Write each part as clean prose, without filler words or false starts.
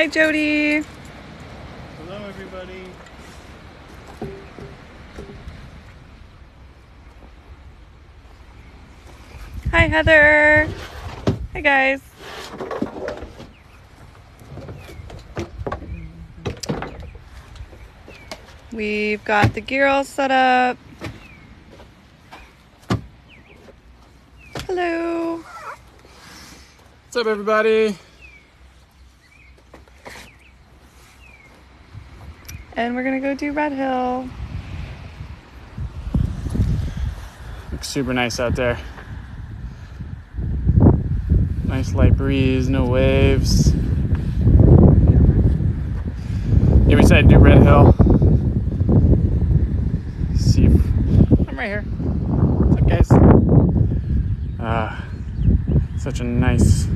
Hi, Jody. Hello, everybody. Hi, Heather. Hi, guys. We've got the gear all set up. Hello. What's up, everybody? And we're gonna go do Redhill. Looks super nice out there. Nice light breeze, no waves. Yeah, we decided to do Redhill. See if I'm right here. What's up, guys? Such a nice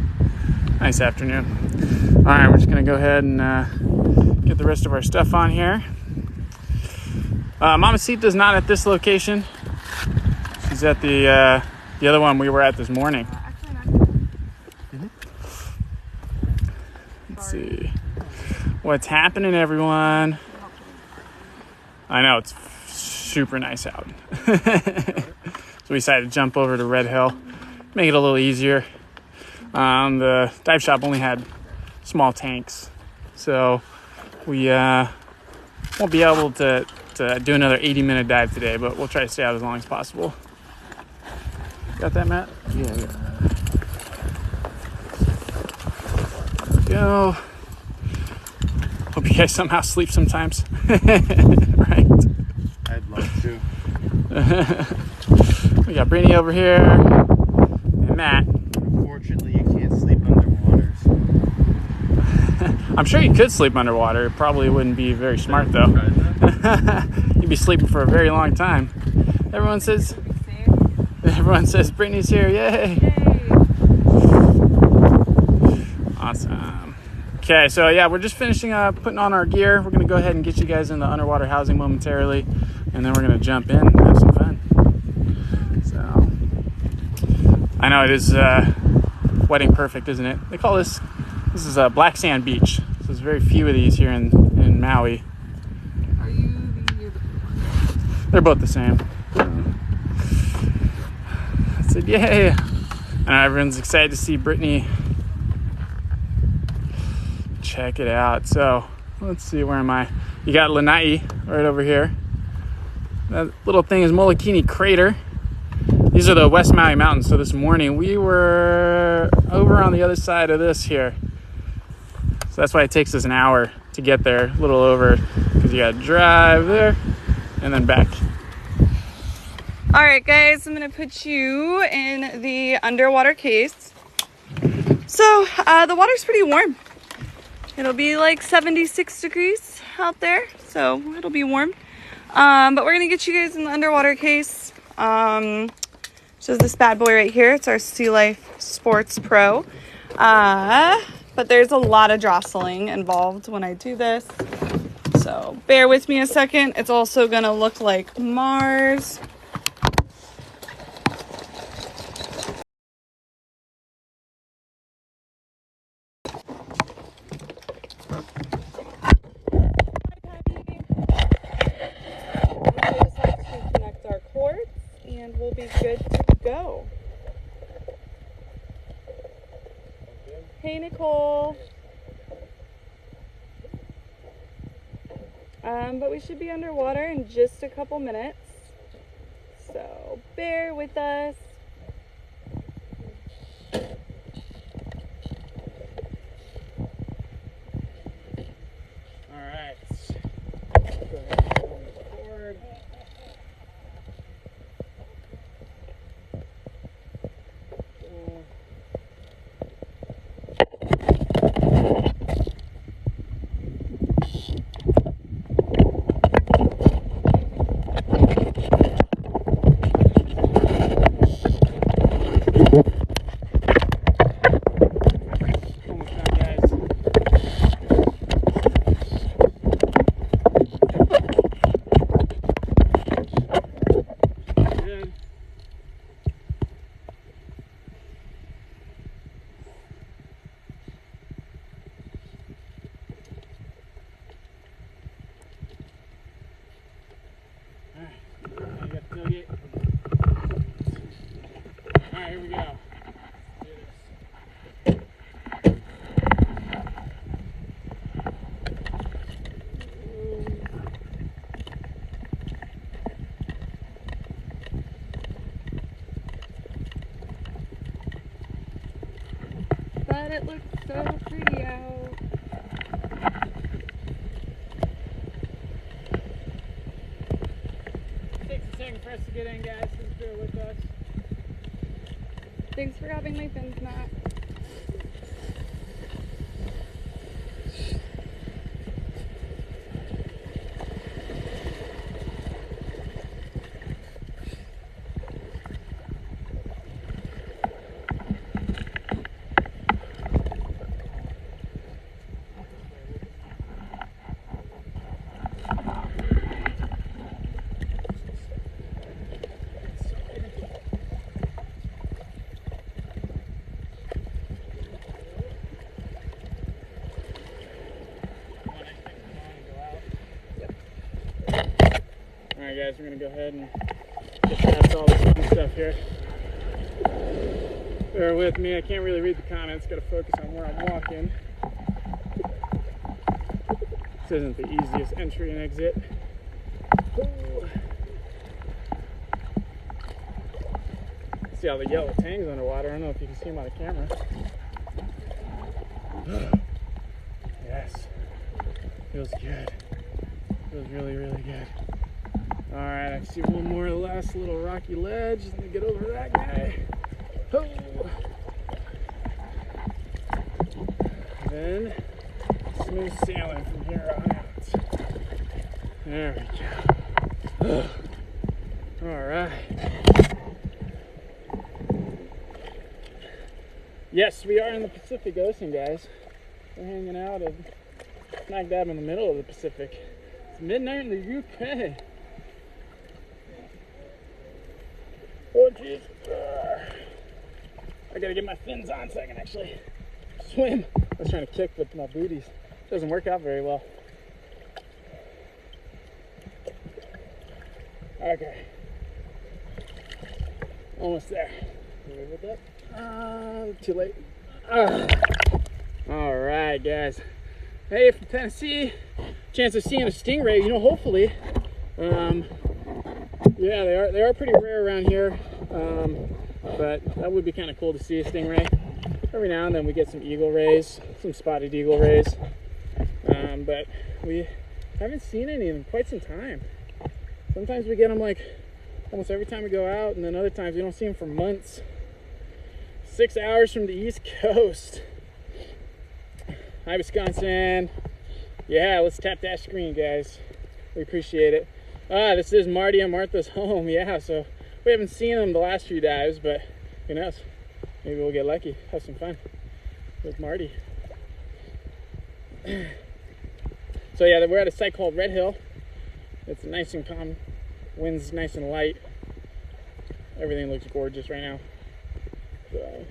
afternoon. All right, we're just gonna go ahead and get the rest of our stuff on here. Mamacita's not at this location. She's at the other one we were at this morning. Let's see what's happening, everyone. I know it's super nice out. So we decided to jump over to Redhill, make it a little easier. The dive shop only had small tanks, so we won't be able to do another 80-minute dive today, but we'll try to stay out as long as possible. Got that, Matt? Yeah. There we go. Hope you guys somehow sleep sometimes. Right? I'd love to. We got Brittany over here and Matt. Unfortunately, you can't sleep underwater. I'm sure you could sleep underwater. It probably wouldn't be very smart, though. You'd be sleeping for a very long time. Everyone says Brittany's here. Yay! Awesome. Okay, so yeah, we're just finishing up putting on our gear. We're gonna go ahead and get you guys in the underwater housing momentarily, and then we're gonna jump in and have some fun. So I know it is wedding perfect, isn't it? They call this is a black sand beach. So there's very few of these here in Maui. Are you the They're both the same. I said, yay! I know everyone's excited to see Brittany. Check it out. So let's see, where am I? You got Lanai right over here. That little thing is Molokini Crater. These are the West Maui Mountains. So this morning we were over on the other side of this here. So that's why it takes us an hour to get there, a little over, because you gotta drive there and then back. All right, guys, I'm gonna put you in the underwater case. So the water's pretty warm. It'll be like 76 degrees out there, so it'll be warm. But we're gonna get you guys in the underwater case. So this bad boy right here, it's our Sea Life Sports Pro. But there's a lot of jostling involved when I do this. So bear with me a second. It's also gonna look like Mars. And we'll be good to go. Hey, Nicole. But we should be underwater in just a couple minutes. So bear with us. All right. Go ahead and pull the cord. tailgate. Alright, here we go. Do this. But it looks so pretty out. Takes a second for us to get in, guys. Please bear with us. Thanks for grabbing my fins, Matt. Alright guys, we're going to go ahead and get past all this fun stuff here. Bear with me, I can't really read the comments, got to focus on where I'm walking. This isn't the easiest entry and exit. Ooh. See all the yellow tangs underwater, I don't know if you can see them on the camera. Yes, feels good. Feels really, really good. Alright, I see one more last little rocky ledge. Let me get over that guy. Oh. Then smooth sailing from here on out. There we go. Alright. Yes, we are in the Pacific Ocean, guys. We're hanging out smack dab in the middle of the Pacific. It's midnight in the UK. Oh jeez. I gotta get my fins on so I can actually swim. I was trying to kick with my booties. Doesn't work out very well. Okay. Almost there. You ready with that? Too late. Alright guys. Hey, from Tennessee. Chance of seeing a stingray, you know, hopefully. Yeah, they are pretty rare around here, but that would be kind of cool to see a stingray. Every now and then we get some eagle rays, some spotted eagle rays, but we haven't seen any in quite some time. Sometimes we get them like almost every time we go out, and then other times we don't see them for months. 6 hours from the East Coast. Hi, Wisconsin. Yeah, let's tap that screen, guys. We appreciate it. This is Marty and Martha's home. Yeah, so we haven't seen them the last few dives, but who knows? Maybe we'll get lucky, have some fun with Marty. So yeah, we're at a site called Redhill. It's nice and calm. Wind's nice and light. Everything looks gorgeous right now. So,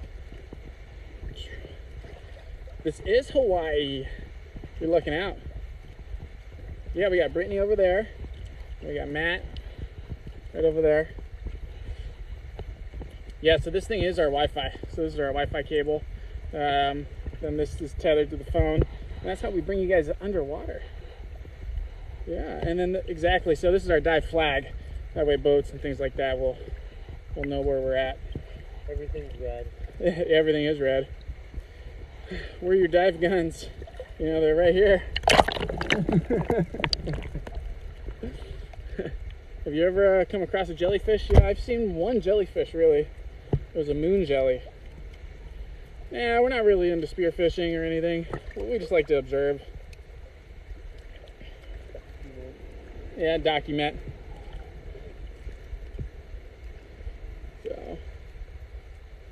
this is Hawaii. You're looking out. Yeah, we got Brittany over there. We got Matt right over there. Yeah, so this thing is our Wi-Fi. So this is our Wi-Fi cable. Then this is tethered to the phone. And that's how we bring you guys underwater. Yeah, and then exactly. So this is our dive flag. That way boats and things like that will know where we're at. Everything's red. Everything is red. Where are your dive guns? You know, they're right here. Have you ever come across a jellyfish? Yeah, I've seen one jellyfish, really. It was a moon jelly. Yeah, we're not really into spearfishing or anything. We just like to observe. Yeah, document. So,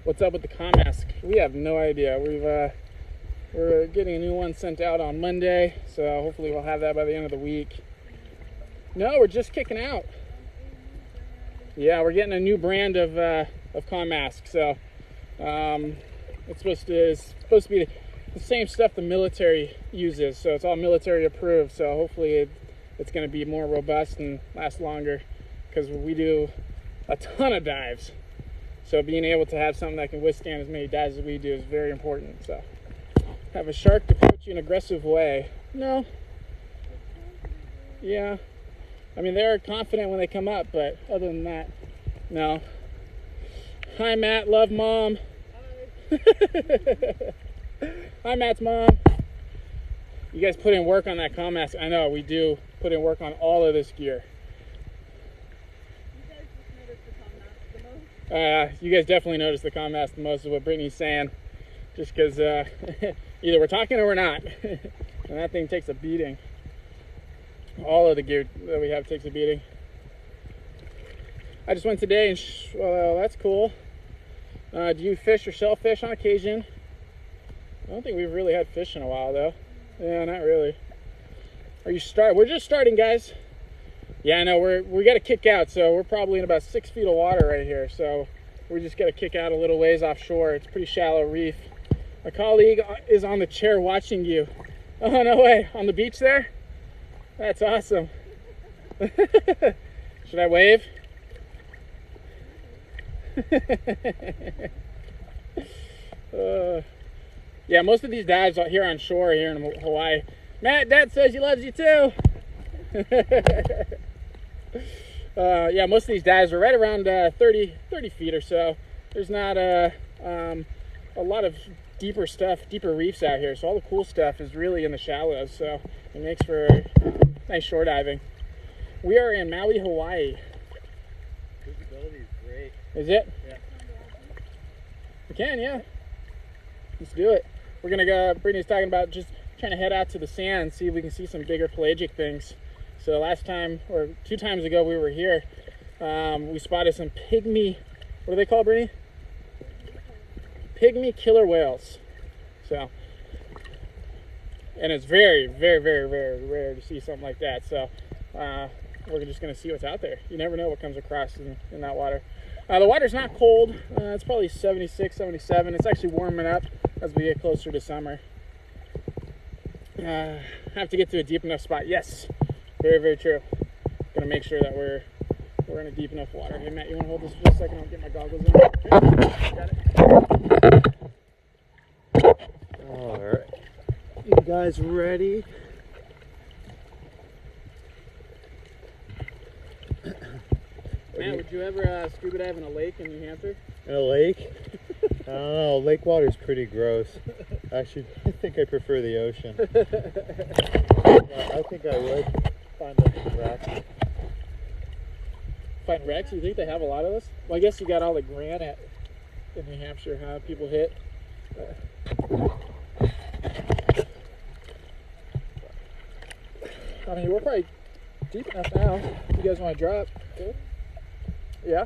what's up with the Comask? We have no idea. We're getting a new one sent out on Monday, so hopefully we'll have that by the end of the week. No, we're just kicking out. Yeah, we're getting a new brand of Comask. So it's supposed to be the same stuff the military uses. So it's all military approved. So hopefully it's going to be more robust and last longer, because we do a ton of dives. So being able to have something that can withstand as many dives as we do is very important. So have a shark to approach you in an aggressive way. No. Yeah. I mean, they're confident when they come up, but other than that, no. Hi, Matt. Love mom. Hi. Hi, Matt's mom. You guys put in work on that comm mask. I know, we do put in work on all of this gear. You guys just noticed the comm mask the most? You guys definitely notice the comm mask the most, is what Brittany's saying. Just because either we're talking or we're not. And that thing takes a beating. All of the gear that we have takes a beating. I just went today and, well, that's cool. Do you fish or shellfish on occasion? I don't think we've really had fish in a while, though. Yeah, not really. Are you We're just starting, guys. Yeah, I know, we got to kick out, so we're probably in about 6 feet of water right here. So we just got to kick out a little ways offshore. It's a pretty shallow reef. My colleague is on the chair watching you. Oh, no way. On the beach there? That's awesome. Should I wave? Yeah, most of these dives out here on shore here in Hawaii. Matt, Dad says he loves you too. Yeah, most of these dives are right around 30 feet or so. There's not a lot of deeper reefs out here, so all the cool stuff is really in the shallows, so it makes for nice shore diving. We are in Maui, Hawaii. Visibility is great. Is it? Yeah. We can, yeah. Let's do it. We're gonna go, Brittany's talking about just trying to head out to the sand, see if we can see some bigger pelagic things. So last time, or 2 times ago we were here, we spotted some pygmy, what are they called, Brittany? Pygmy killer whales. So, and it's very, very, very, very rare to see something like that. So we're just gonna see what's out there. You never know what comes across in that water. The water's not cold. It's probably 76, 77. It's actually warming up as we get closer to summer. Have to get to a deep enough spot. Yes, very, very true. Gonna make sure that we're in a deep enough water. Hey Matt, you wanna hold this for a second? I'll get my goggles on. Got it. All right. You guys ready? Matt, would you ever scuba dive in a lake in New Hampshire? In a lake? I don't know. Lake water's pretty gross. Actually, I think I prefer the ocean. I think I would find a wreck. Find wrecks? You think they have a lot of this? Well, I guess you got all the granite in New Hampshire, huh? People hit. I mean, we're probably deep enough now. If you guys want to drop? Good. Yeah.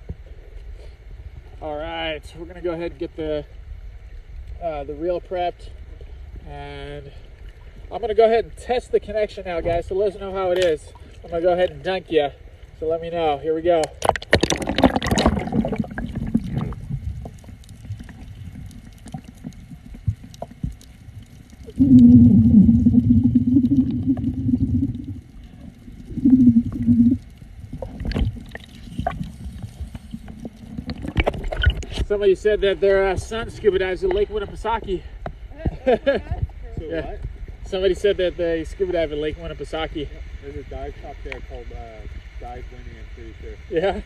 All right, so we're gonna go ahead and get the reel prepped, and I'm gonna go ahead and test the connection now, guys. So let us know how it is. I'm gonna go ahead and dunk you. So let me know. Here we go. Somebody said that their son scuba dives in Lake Winnipesaukee. Yeah. Somebody said that they scuba dive in Lake Winnipesaukee. There's a dive shop there called Dive Winnie, I'm pretty sure. Yeah,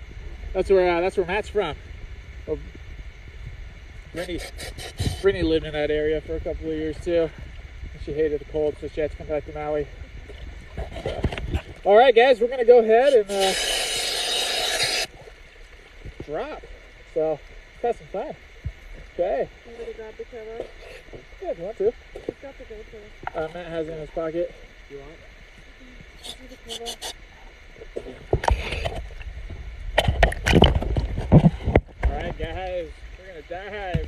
that's where Matt's from. Well, Brittany lived in that area for a couple of years too. She hated the cold, so she had to come back to Maui. So. All right, guys, we're gonna go ahead and drop. So. Have some fun. Okay. I'm gonna grab the camera. Yeah, if you want to. He's got the GoPro. Matt has it in his pocket. You want? See the camera. All right, guys, we're gonna dive.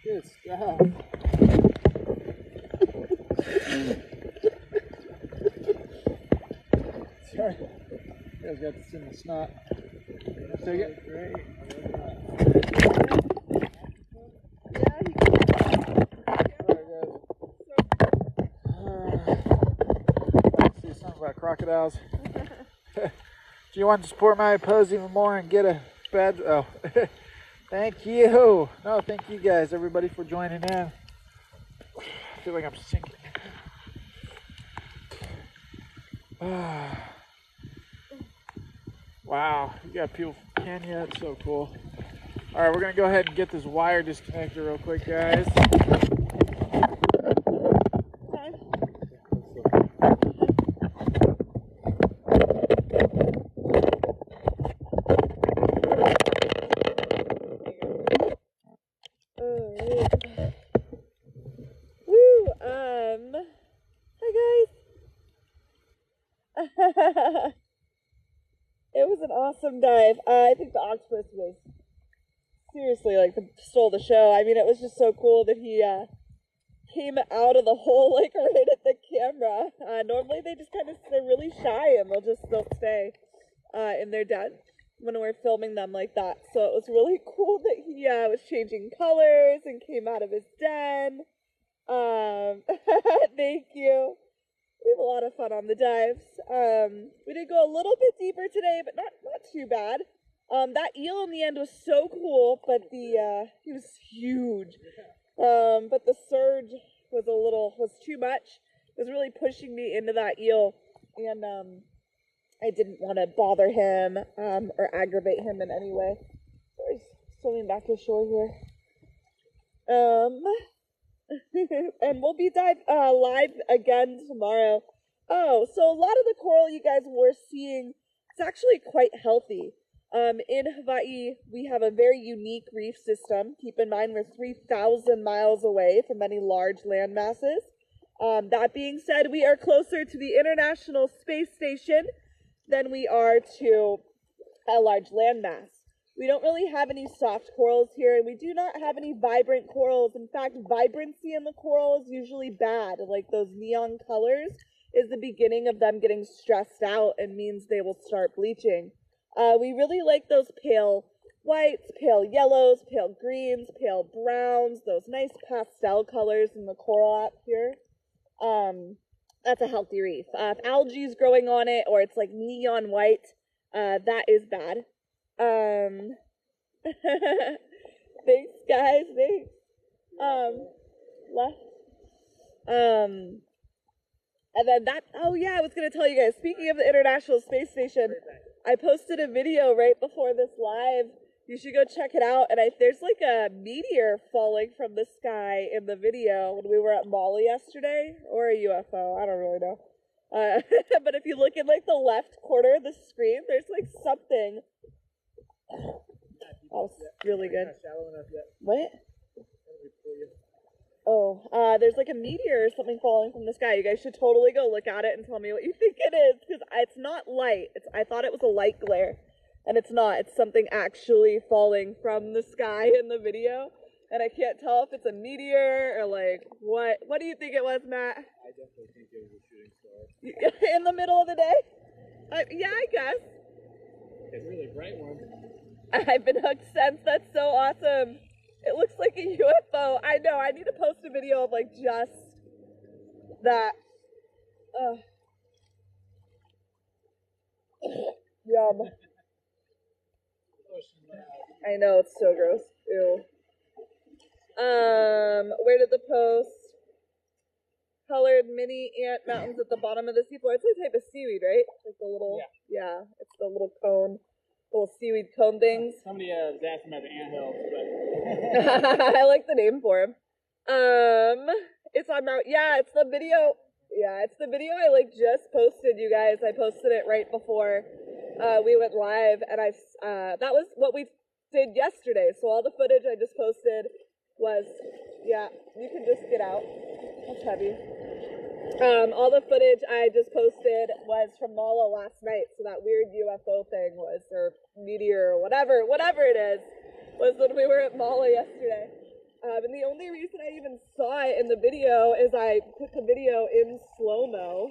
Good stuff. Sorry. You guys got this in the snot. Take it? Great. Let's see something about crocodiles. Do you want to support my pose even more and get a badge? Oh. Thank you. No, thank you guys, everybody, for joining in. I feel like I'm sinking. Wow, you got people from Kenya. It's so cool. All right, we're going to go ahead and get this wire disconnected real quick, guys. It was an awesome dive. I think the octopus was seriously stole the show. I mean, it was just so cool that he came out of the hole like right at the camera. Normally they're really shy and they'll stay in their den when we're filming them like that. So it was really cool that he was changing colors and came out of his den. Thank you. We have a lot of fun on the dives. We did go a little bit deeper today, but not too bad. That eel in the end was so cool, but he was huge. But the surge was too much. It was really pushing me into that eel, and I didn't want to bother him or aggravate him in any way. So I'm swimming back to shore here. And we'll be live again tomorrow. Oh, so a lot of the coral you guys were seeing, it's actually quite healthy. In Hawaii, we have a very unique reef system. Keep in mind, we're 3,000 miles away from any large land masses. That being said, we are closer to the International Space Station than we are to a large landmass. We don't really have any soft corals here, and we do not have any vibrant corals. In fact, vibrancy in the coral is usually bad. Like those neon colors is the beginning of them getting stressed out and means they will start bleaching. We really like those pale whites, pale yellows, pale greens, pale browns, those nice pastel colors in the coral up here. That's a healthy reef. If algae is growing on it or it's like neon white, that is bad. Thanks guys, thanks. Left. And then that, oh yeah, I was gonna tell you guys, speaking of the International Space Station, I posted a video right before this live. You should go check it out. And there's like a meteor falling from the sky in the video when we were at Mali yesterday, or a UFO, I don't really know. But if you look in like the left corner of the screen, there's like something. Oh, really good. What? Oh, there's like a meteor or something falling from the sky. You guys should totally go look at it and tell me what you think it is, because it's not light. I thought it was a light glare, and it's not. It's something actually falling from the sky in the video, and I can't tell if it's a meteor or like what. What do you think it was, Matt? I definitely think it was a shooting star. In the middle of the day? Yeah, I guess. It's a really bright one. I've been hooked since. That's so awesome. It looks like a UFO. I know. I need to post a video of like just that. Yum. I know, it's so gross. Ew. Where did the post? Colored mini ant mountains at the bottom of the seafloor. It's a type of seaweed, right? Like the little, yeah, it's the little cone, little seaweed cone things. Somebody was asking about the anthills, but I like the name for him. It's on Mount, yeah, it's the video. Yeah, it's the video I like just posted, you guys. I posted it right before we went live, and that was what we did yesterday. So all the footage I just posted was, yeah, you can just get out. That's heavy. All the footage I just posted was from Mala last night. So that weird UFO thing was, or meteor or whatever it is, was when we were at Mala yesterday. And the only reason I even saw it in the video is I put the video in slow-mo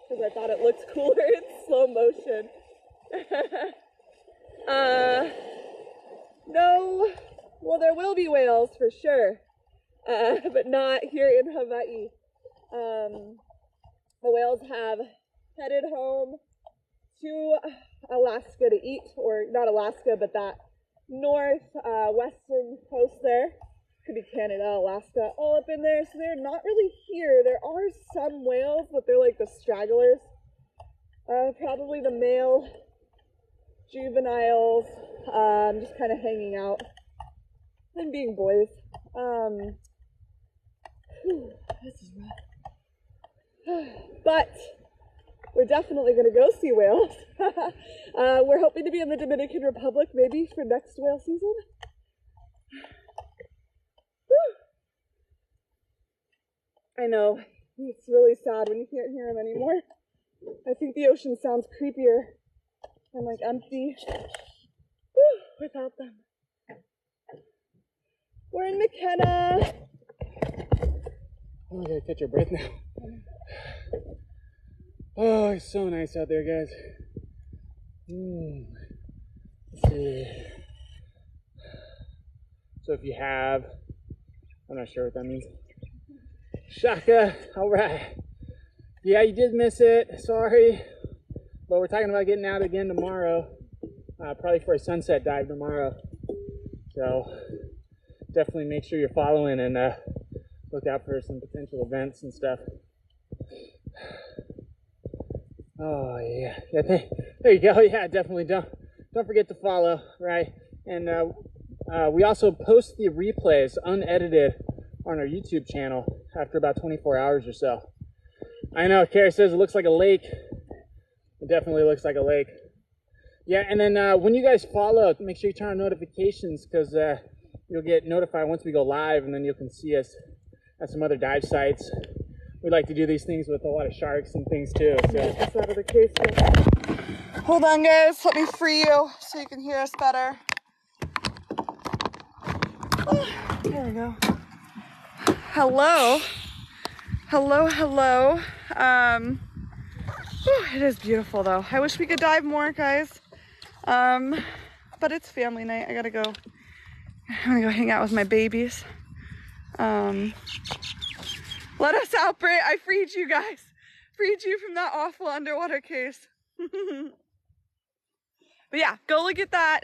because I thought it looked cooler in slow motion. No, well, there will be whales for sure, but not here in Hawaii. The whales have headed home to Alaska to eat, or not Alaska, but that western coast there. Could be Canada, Alaska, all up in there. So they're not really here. There are some whales, but they're like the stragglers. Probably the male juveniles, just kind of hanging out and being boys. This is rough. But we're definitely going to go see whales. We're hoping to be in the Dominican Republic maybe for next whale season. I know, it's really sad when you can't hear them anymore. I think the ocean sounds creepier and like empty without them. We're in McKenna. oh, I gotta catch your breath now. Oh, it's so nice out there, guys. Let's see. So if you have, I'm not sure what that means. Shaka, all right. Yeah, you did miss it, sorry. But we're talking about getting out again tomorrow. Probably for a sunset dive tomorrow. So definitely make sure you're following and look out for some potential events and stuff. Oh yeah, there you go. Yeah, definitely don't forget to follow, right? And we also post the replays unedited on our YouTube channel after about 24 hours or so. I know, Kara says it looks like a lake. It definitely looks like a lake. Yeah, and then when you guys follow, make sure you turn on notifications because you'll get notified once we go live, and then you can see us at some other dive sites. We like to do these things with a lot of sharks and things too. So. Get this out of the case. Hold on, guys. Let me free you so you can hear us better. There we go. Hello. Hello, hello. It is beautiful though. I wish we could dive more, guys. But it's family night. I gotta go. I'm gonna go hang out with my babies. Let us out, Britt. I freed you guys. Freed you from that awful underwater case. But yeah, go look at that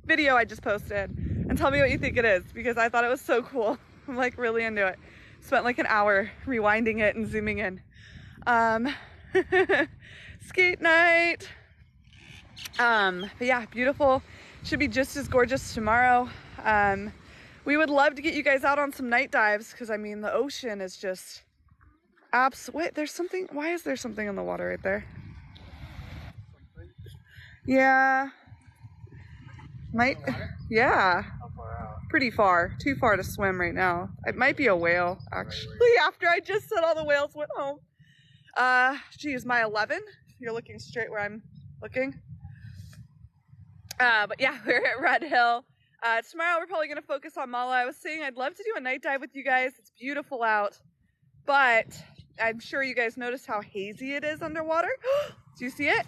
video I just posted and tell me what you think it is, because I thought it was so cool. I'm like really into it. Spent like an hour rewinding it and zooming in. Skate night. But yeah, beautiful. Should be just as gorgeous tomorrow. We would love to get you guys out on some night dives, because I mean the ocean is just wait, there's something. Why is there something in the water right there? Yeah. Yeah. Pretty far. Too far to swim right now. It might be a whale, actually, after I just said all the whales went home. Geez, my 11. You're looking straight where I'm looking. But yeah, we're at Redhill. Tomorrow we're probably going to focus on Mala. I was saying I'd love to do a night dive with you guys. It's beautiful out. But I'm sure you guys noticed how hazy it is underwater. Do you see it?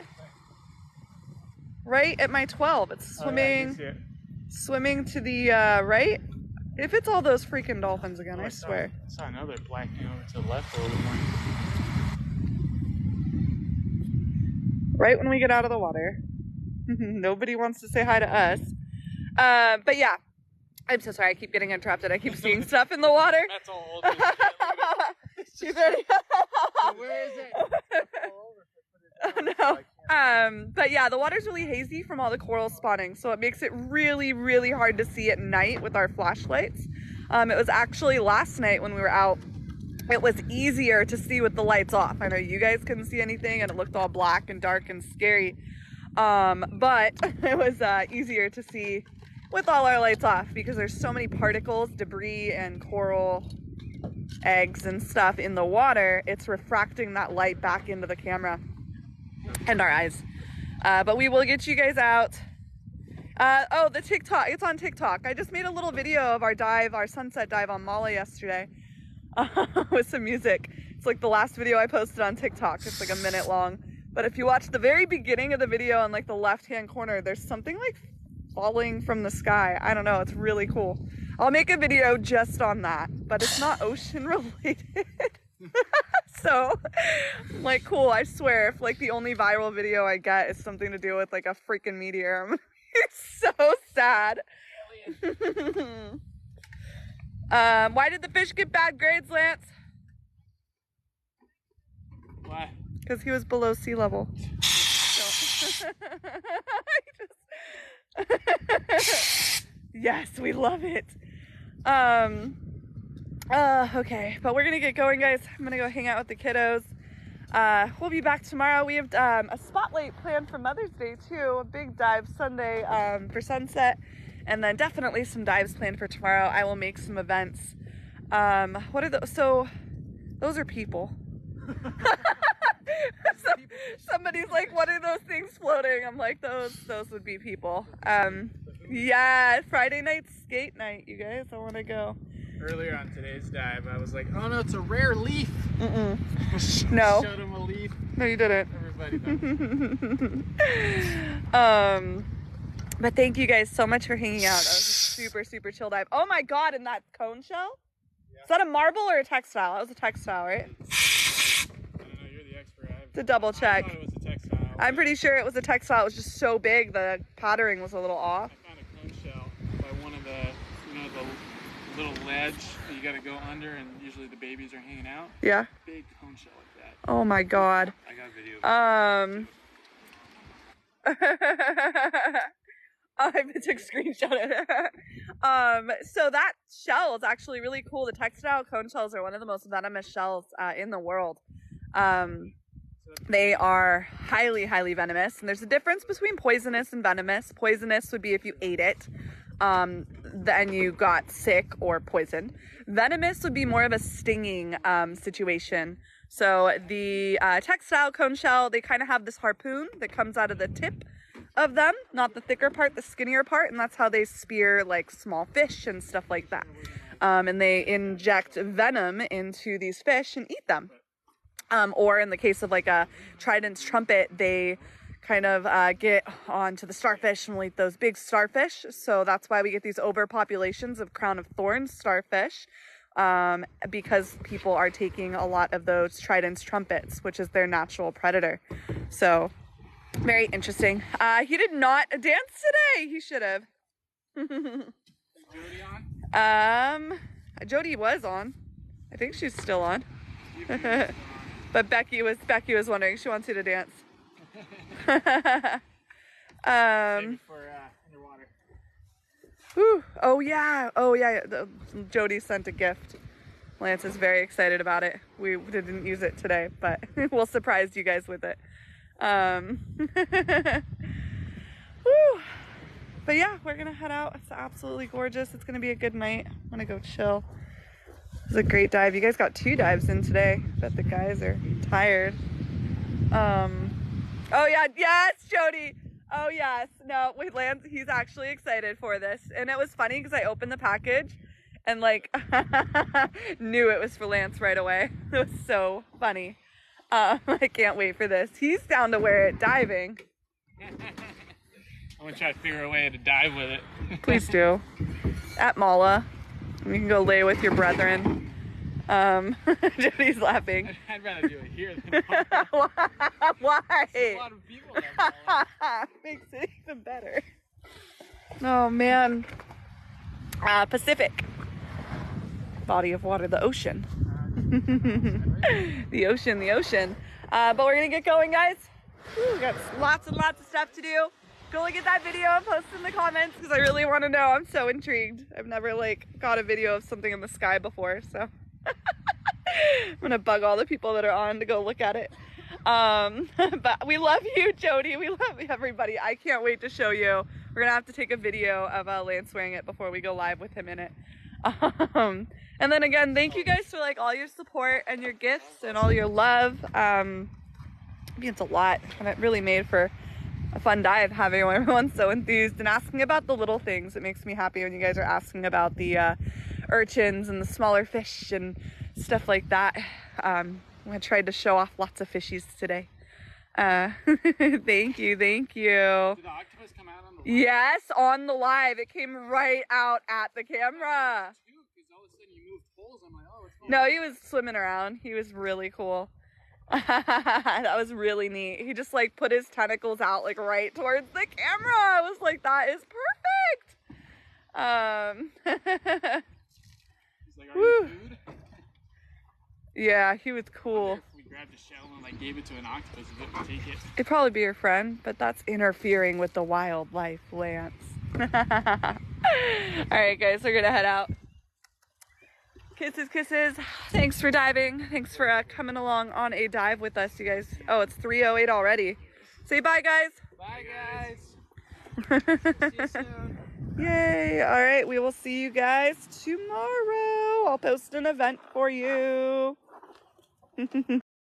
Right at my 12. It's swimming. Oh, yeah, swimming to the right. If it's all those freaking dolphins again, I swear. I saw another black thing over to the left a little more. Right when we get out of the water. Nobody wants to say hi to us. But yeah, I'm so sorry. I keep getting interrupted. I keep seeing stuff in the water. That's all. She's ready. Where is it? Oh, no. But yeah, the water's really hazy from all the coral spawning, so it makes it really, really hard to see at night with our flashlights. It was actually last night when we were out, it was easier to see with the lights off. I know you guys couldn't see anything and it looked all black and dark and scary. But it was easier to see with all our lights off, because there's so many particles, debris, and coral eggs and stuff in the water. It's refracting that light back into the camera and our eyes. But we will get you guys out. Oh, the TikTok, it's on TikTok. I just made a little video of our dive, our sunset dive on Mala yesterday with some music. It's like the last video I posted on TikTok. It's like a minute long. But if you watch the very beginning of the video on like the left-hand corner, there's something like falling from the sky. I don't know, it's really cool. I'll make a video just on that, but it's not ocean related. So, I'm like, cool, I swear, if like the only viral video I get is something to do with like a freaking meteor, I'm gonna be so sad. Why did the fish get bad grades, Lance? Why? Because he was below sea level. Yes, we love it. Okay, but we're gonna get going, guys. I'm gonna go hang out with the kiddos. We'll be back tomorrow. We have a spotlight planned for Mother's Day too, a big dive Sunday for sunset, and then definitely some dives planned for tomorrow. I will make some events. What are those? So those are people. So, somebody's like, what are those things floating? I'm like, those would be people. Yeah, Friday night skate night, you guys. I want to go. Earlier on today's dive, I was like, oh no, it's a rare leaf. No. Showed him a leaf. No, you didn't. Everybody knows. But thank you guys so much for hanging out. That was a super, super chill dive. Oh my God, and that cone shell? Yeah. Is that a marble or a textile? That was a textile, right? I don't know, you're the expert. To double check. I thought it was a textile. I'm pretty sure it was a textile. It was just so big, the patterning was a little off. I found a cone shell by one of the, the little ledge that you gotta go under, and usually the babies are hanging out. Yeah. Big cone shell like that. Oh my God. I got a video of I took screenshot of it. So that shell is actually really cool. The textile cone shells are one of the most venomous shells in the world. They are highly, highly venomous, and there's a difference between poisonous and venomous. Poisonous would be if you ate it, then you got sick or poisoned. Venomous would be more of a stinging situation. So the textile cone shell, they kind of have this harpoon that comes out of the tip of them, not the thicker part, the skinnier part, and that's how they spear like small fish and stuff like that. And they inject venom into these fish and eat them. Or in the case of like a trident's trumpet, they kind of get onto the starfish and will eat those big starfish. So that's why we get these overpopulations of crown of thorns starfish, because people are taking a lot of those trident's trumpets, which is their natural predator. So very interesting. He did not dance today. He should have. Jody on? Jody was on. I think she's still on. But Becky was wondering. She wants you to dance. Save it for underwater. Whew. Oh yeah. Jody sent a gift. Lance is very excited about it. We didn't use it today, but we'll surprise you guys with it. Whew. But yeah, we're gonna head out. It's absolutely gorgeous. It's gonna be a good night. I'm gonna go chill. It was a great dive. You guys got 2 dives in today. Bet the guys are tired. Oh yeah, yes, Jody. Oh yes. No, wait, Lance, he's actually excited for this. And it was funny because I opened the package and like knew it was for Lance right away. It was so funny. I can't wait for this. He's down to wear it diving. I'm gonna try to figure a way to dive with it. Please do. At Mala. You can go lay with your brethren. Jody's laughing. I'd rather do it here than Why? a lot of people that Makes it even better. Oh man. Pacific. Body of water, the ocean. The ocean. But we're gonna get going, guys. We got lots and lots of stuff to do. Go look at that video and post in the comments because I really want to know. I'm so intrigued. I've never like got a video of something in the sky before, so I'm gonna bug all the people that are on to go look at it. But we love you, Jody. We love everybody. I can't wait to show you. We're gonna have to take a video of Lance wearing it before we go live with him in it. And then again, thank you guys for like all your support and your gifts and all your love. I mean, it's a lot, and it really made for a fun dive having everyone so enthused and asking about the little things. It makes me happy when you guys are asking about the urchins and the smaller fish and stuff like that. I tried to show off lots of fishies today. Thank you. Did the octopus come out on the live? Yes, on the live. It came right out at the camera. Because all of a sudden you moved poles. I'm like, oh, what's going No, on? he was swimming around. He was really cool. That was really neat. He just like put his tentacles out like right towards the camera. I was like, that is perfect. He's like, are you food? Yeah, he was cool. If we grabbed a shell and like gave it to an octopus, it would take it. It'd probably be your friend, but that's interfering with the wildlife, Lance. All right, guys, we're gonna head out. Kisses. Thanks for diving. Thanks for coming along on a dive with us, you guys. Oh, it's 3:08 already. Say bye, guys. Bye, guys. See you soon. Yay. All right, we will see you guys tomorrow. I'll post an event for you.